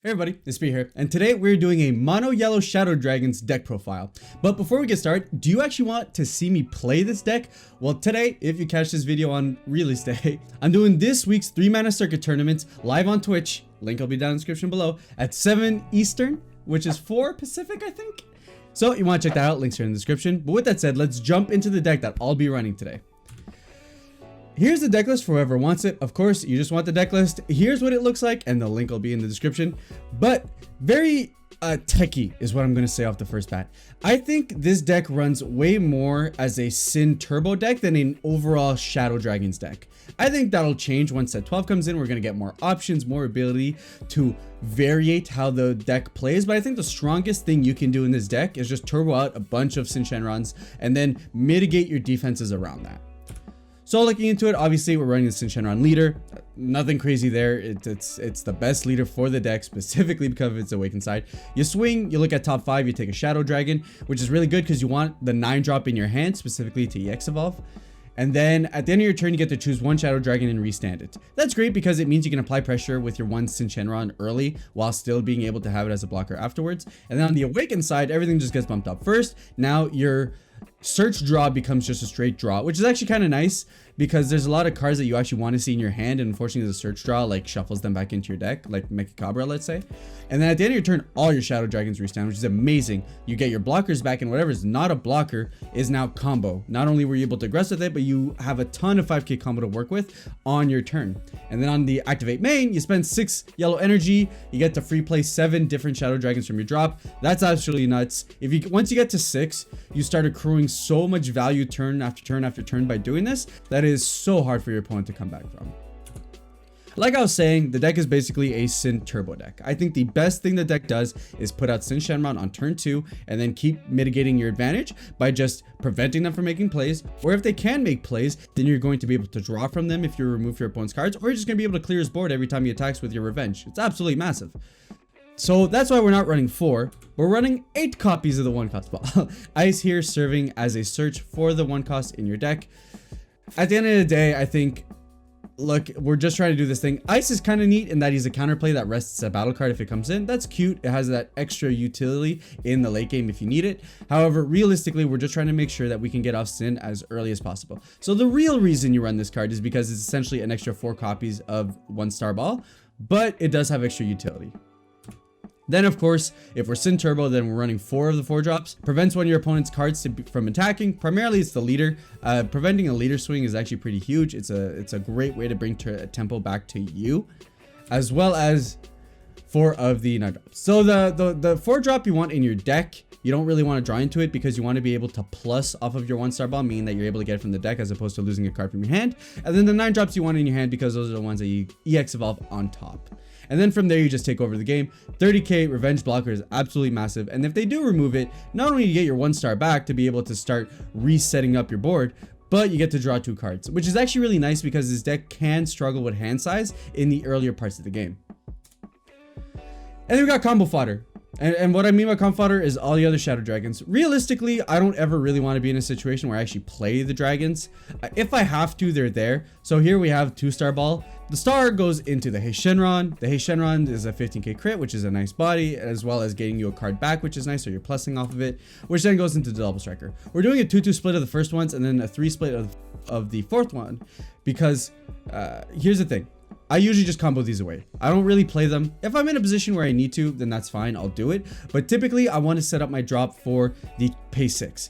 Hey everybody, it's P here, and today we're doing a Mono Yellow Shadow Dragons deck profile. But before we get started, do you actually want to see me play this deck? Well, today, if you catch this video on release day, I'm doing this week's 3-mana circuit tournament live on Twitch. Link will be down in the description below at 7 Eastern, which is 4 Pacific, I think. So you want to check that out, links are in the description. But with that said, let's jump into the deck that I'll be running today. Here's the deck list for whoever wants it. Of course, you just want the deck list. Here's what it looks like, and the link will be in the description. But very techie is what I'm going to say off the first bat. I think this deck runs way more as a Syn Turbo deck than an overall Shadow Dragons deck. I think that'll change once set 12 comes in. We're going to get more options, more ability to variate how the deck plays. But I think the strongest thing you can do in this deck is just turbo out a bunch of Syn Shenrons and then mitigate your defenses around that. So looking into it, obviously we're running the Syn Shenron leader. Nothing crazy there. It's the best leader for the deck, specifically because of its awakened side. You swing, you look at top 5, you take a Shadow Dragon, which is really good because you want the 9-drop in your hand, specifically to EX evolve. And then at the end of your turn, you get to choose one Shadow Dragon and restand it. That's great because it means you can apply pressure with your one Syn Shenron early while still being able to have it as a blocker afterwards. And then on the awakened side, everything just gets bumped up first. Now your search draw becomes just a straight draw, which is actually kind of nice because there's a lot of cards that you actually want to see in your hand, and unfortunately the search draw like shuffles them back into your deck, like Mechacabra, let's say. And then at the end of your turn, all your Shadow Dragons restand, which is amazing. You get your blockers back, and whatever is not a blocker is now combo. Not only were you able to aggress with it, but you have a ton of 5k combo to work with on your turn. And then on the activate main, you spend 6 yellow energy, you get to free play 7 different Shadow Dragons from your drop. That's absolutely nuts. Once you get to 6, you start accruing so much value turn after turn after turn by doing this that is so hard for your opponent to come back from. Like I was saying, the deck is basically a Syn Turbo deck. I think the best thing the deck does is put out Syn Shenron on turn 2 and then keep mitigating your advantage by just preventing them from making plays. Or if they can make plays, then you're going to be able to draw from them if you remove your opponent's cards, or you're just going to be able to clear his board every time he attacks with your revenge. It's absolutely massive. So that's why we're not running 4, we're running 8 copies of the 1-cost ball. Ice here serving as a search for the 1-cost in your deck. At the end of the day, I think, look, we're just trying to do this thing. Ice is kind of neat in that he's a counterplay that rests a battle card if it comes in. That's cute. It has that extra utility in the late game if you need it. However, realistically, we're just trying to make sure that we can get off Syn as early as possible. So the real reason you run this card is because it's essentially an extra 4 copies of 1-star ball, but it does have extra utility. Then, of course, if we're Syn Turbo, then we're running 4 of the 4 drops. Prevents one of your opponent's cards from attacking. Primarily, it's the leader. Preventing a leader swing is actually pretty huge. It's a great way to bring tempo back to you, as well as 4 of the 9 drops. So the 4 drop you want in your deck, you don't really want to draw into it because you want to be able to plus off of your 1-star ball, meaning that you're able to get it from the deck as opposed to losing a card from your hand. And then the 9 drops you want in your hand because those are the ones that you EX evolve on top. And then from there, you just take over the game. 30k revenge blocker is absolutely massive. And if they do remove it, not only do you get your 1-star back to be able to start resetting up your board, but you get to draw 2 cards, which is actually really nice because this deck can struggle with hand size in the earlier parts of the game. And then we got combo fodder. And what I mean by combo fodder is all the other Shadow Dragons. Realistically, I don't ever really want to be in a situation where I actually play the dragons. If I have to, they're there. So here we have 2-star ball. The star goes into the Hey Shenron. The Hey Shenron is a 15k crit, which is a nice body, as well as getting you a card back, which is nice, so you're plussing off of it, which then goes into the double striker. We're doing a 2-2 split of the first ones and then a 3 split of the fourth one, because here's the thing. I usually just combo these away. I don't really play them. If I'm in a position where I need to, then that's fine, I'll do it. But typically, I want to set up my drop for the pay 6.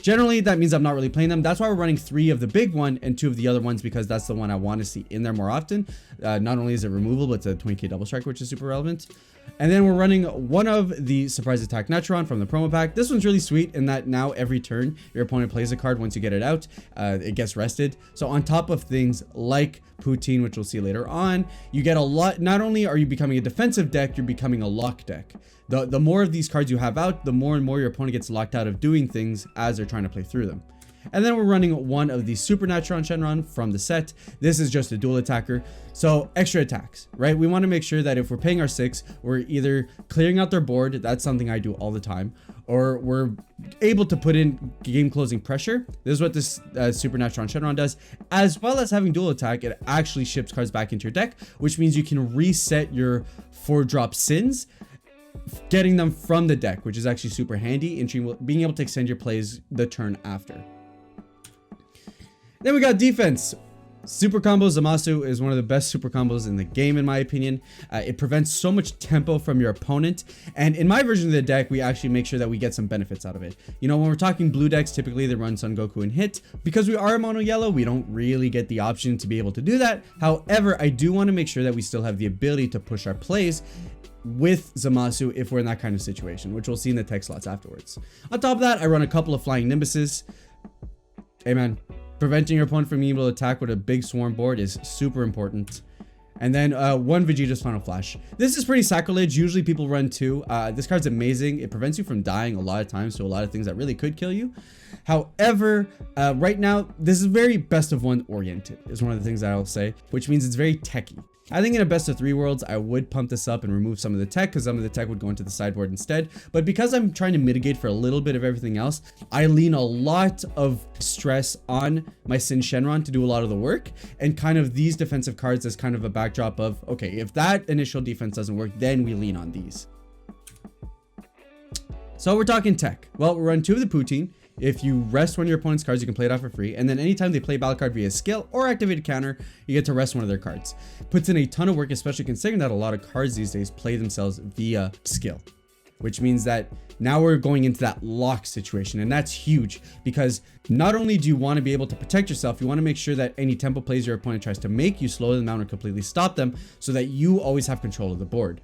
Generally, that means I'm not really playing them. That's why we're running 3 of the big one and 2 of the other ones, because that's the one I want to see in there more often. Not only is it removable, but it's a 20k double strike, which is super relevant. And then we're running 1 of the surprise attack Netron from the promo pack. This one's really sweet in that now every turn your opponent plays a card. Once you get it out, it gets rested. So on top of things like Poutine, which we'll see later on, you get a lot. Not only are you becoming a defensive deck, you're becoming a lock deck. The more of these cards you have out, the more and more your opponent gets locked out of doing things as they're trying to play through them. And then we're running one of the Supernatural Shenron from the set. This is just a dual attacker, so extra attacks, right? We want to make sure that if we're paying our 6, we're either clearing out their board, that's something I do all the time, or we're able to put in game closing pressure. This is what this Supernatural Shenron does. As well as having dual attack, it actually ships cards back into your deck, which means you can reset your 4-drop Syns, getting them from the deck, which is actually super handy in being able to extend your plays the turn after. Then we got defense. Super combo Zamasu is one of the best super combos in the game, in my opinion. It prevents so much tempo from your opponent, and in my version of the deck, we actually make sure that we get some benefits out of it. You know, when we're talking blue decks, typically they run Son Goku and hit. Because we are mono yellow, we don't really get the option to be able to do that. However, I do want to make sure that we still have the ability to push our plays with Zamasu if we're in that kind of situation, which we'll see in the tech slots afterwards. On top of that, I run a couple of flying Nimbuses. Hey man, preventing your opponent from being able to attack with a big swarm board is super important. And then one Vegeta's Final Flash. This is pretty sacrilege. Usually people run 2. This card's amazing. It prevents you from dying a lot of times to a lot of things that really could kill you. However, right now, this is very best of 1 oriented is one of the things that I'll say, which means it's very techy. I think in a best of 3 worlds, I would pump this up and remove some of the tech because some of the tech would go into the sideboard instead. But because I'm trying to mitigate for a little bit of everything else, I lean a lot of stress on my Syn Shenron to do a lot of the work, and kind of these defensive cards as kind of a backdrop of, okay, if that initial defense doesn't work, then we lean on these. So we're talking tech. Well, we run 2 of the Poutine. If you rest one of your opponent's cards, you can play it out for free. And then anytime they play a battle card via skill or activate a counter, you get to rest one of their cards. Puts in a ton of work, especially considering that a lot of cards these days play themselves via skill. Which means that now we're going into that lock situation. And that's huge because not only do you want to be able to protect yourself, you want to make sure that any tempo plays your opponent tries to make, you slow them down or completely stop them so that you always have control of the board.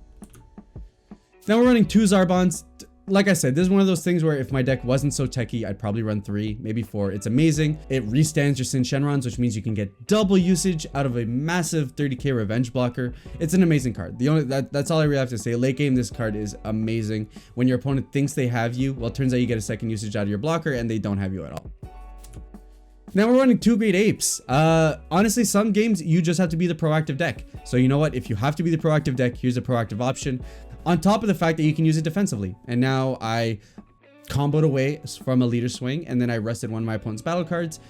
Then we're running 2 Zarbons. Like I said, this is one of those things where if my deck wasn't so techy, I'd probably run 3, maybe 4. It's amazing. It restands your Syn Shenrons, which means you can get double usage out of a massive 30k revenge blocker. It's an amazing card. That's all I really have to say. Late game, this card is amazing. When your opponent thinks they have you, well, it turns out you get a second usage out of your blocker and they don't have you at all. Now we're running 2 Great Apes. Honestly, some games you just have to be the proactive deck. So you know what? If you have to be the proactive deck, here's a proactive option. On top of the fact that you can use it defensively. And now I comboed away from a leader swing and then I rested one of my opponent's battle cards.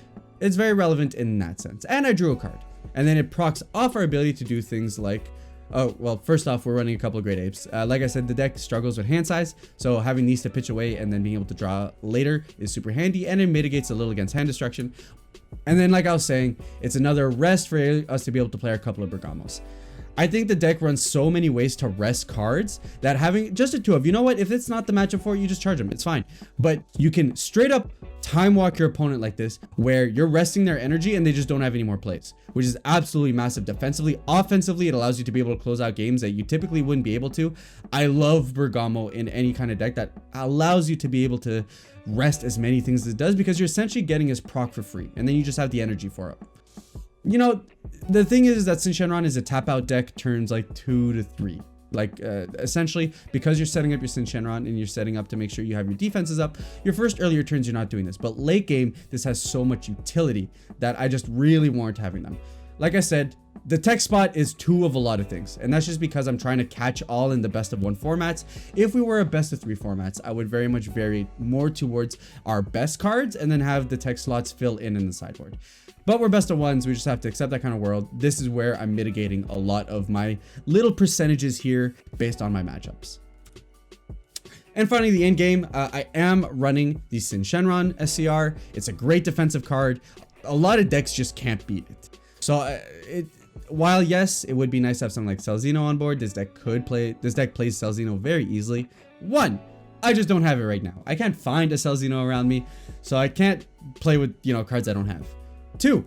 It's very relevant in that sense. And I drew a card. And then it procs off our ability to do things like, oh, well, first off, we're running a couple of Great Apes. Like I said, the deck struggles with hand size. So having these to pitch away and then being able to draw later is super handy. And it mitigates a little against hand destruction. And then like I was saying, it's another rest for us to be able to play our couple of Bergamos. I think the deck runs so many ways to rest cards that having just a 2 of, you know what, if it's not the matchup for it, you just charge them, it's fine. But you can straight up time walk your opponent like this, where you're resting their energy and they just don't have any more plays, which is absolutely massive defensively. Offensively, it allows you to be able to close out games that you typically wouldn't be able to. I love Bergamo in any kind of deck that allows you to be able to rest as many things as it does, because you're essentially getting his proc for free, and then you just have the energy for it. You know, the thing is that Syn Shenron is a tap out deck turns like 2 to 3. Like essentially, because you're setting up your Syn Shenron and you're setting up to make sure you have your defenses up, your first earlier turns you're not doing this. But late game, this has so much utility that I just really warrant having them. Like I said, the tech spot is 2 of a lot of things, and that's just because I'm trying to catch all in the best of 1 formats. If we were a best of 3 formats, I would very much vary more towards our best cards and then have the tech slots fill in the sideboard. But we're best of 1s, we just have to accept that kind of world. This is where I'm mitigating a lot of my little percentages here based on my matchups. And finally, the end game, I am running the Syn Shenron SCR. It's a great defensive card. A lot of decks just can't beat it. So while yes, it would be nice to have something like Celzino on board, this deck plays Celzino very easily. 1, I just don't have it right now. I can't find a Celzino around me, so I can't play with, you know, cards I don't have. 2,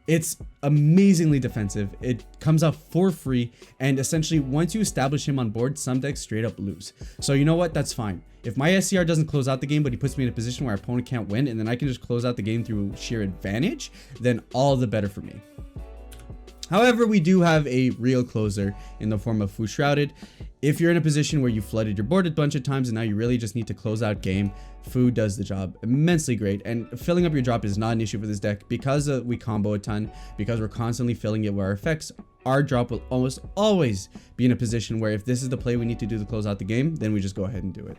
it's amazingly defensive. It comes out for free, and essentially once you establish him on board, some decks straight up lose. So you know what, that's fine. If my SCR doesn't close out the game, but he puts me in a position where our opponent can't win, and then I can just close out the game through sheer advantage, then all the better for me. However, we do have a real closer in the form of Fu Shrouded. If you're in a position where you flooded your board a bunch of times and now you really just need to close out game, Fu does the job immensely great. And filling up your drop is not an issue for this deck because we combo a ton, because we're constantly filling it with our effects. Our drop will almost always be in a position where if this is the play we need to do to close out the game, then we just go ahead and do it.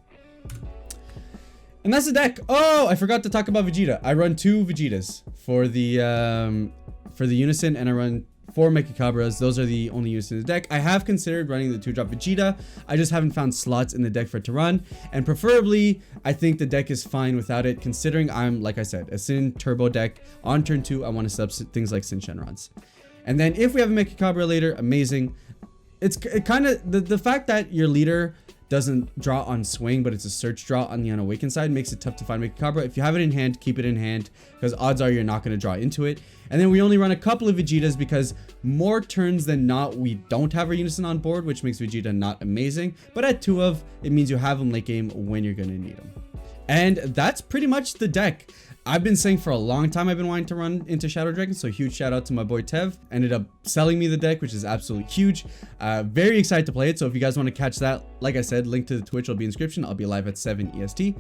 And that's the deck. Oh, I forgot to talk about Vegeta. I run 2 Vegetas for the Unison, and I run 4 Mechacabras. Those are the only uses in the deck. I have considered running the 2-drop Vegeta. I just haven't found slots in the deck for it to run. And preferably, I think the deck is fine without it, considering I'm, like I said, a Syn Turbo deck. On turn 2, I want to sub things like Syn Shenrons. And then if we have a Mechacabra later, amazing. It kind of, the fact that your leader doesn't draw on swing, but it's a search draw on the unawakened side makes it tough to find Mechacabra. If you have it in hand, keep it in hand, because odds are you're not going to draw into it. And then we only run a couple of Vegetas because more turns than not we don't have our Unison on board, which makes Vegeta not amazing. But at 2 of, it means you have them late game when you're going to need them. And that's pretty much the deck. I've been saying for a long time I've been wanting to run into Shadow Dragons, so huge shout out to my boy Tev. Ended up selling me the deck, which is absolutely huge. Very excited to play it, so if you guys want to catch that, like I said, link to the Twitch will be in the description. I'll be live at 7 EST.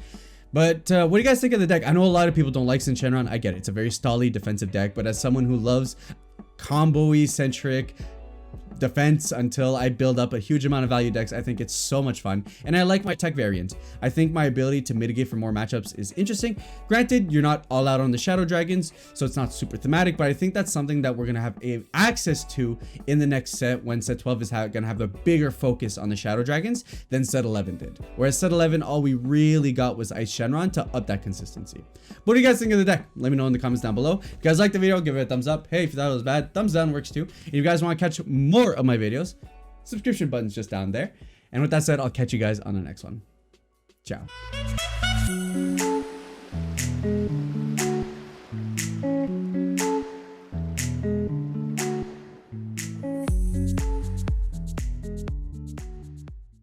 But what do you guys think of the deck? I know a lot of people don't like Syn Shenron. I get it. It's a very stally defensive deck, but as someone who loves combo-y centric defense until I build up a huge amount of value decks, I think it's so much fun, and I like my tech variant. I think my ability to mitigate for more matchups is interesting. Granted, you're not all out on the Shadow Dragons, so it's not super thematic, but I think that's something that we're gonna have access to in the next set, when set 12 is gonna have a bigger focus on the Shadow Dragons than set 11 did. Whereas set 11, all we really got was Ice Shenron to up that consistency. What do you guys think of the deck? Let me know in the comments down below. If you guys liked the video, give it a thumbs up. Hey, if you thought it was bad, thumbs down works too. If you guys want to catch more of my videos, subscription button's just down there. And with that said, I'll catch you guys on the next one. Ciao.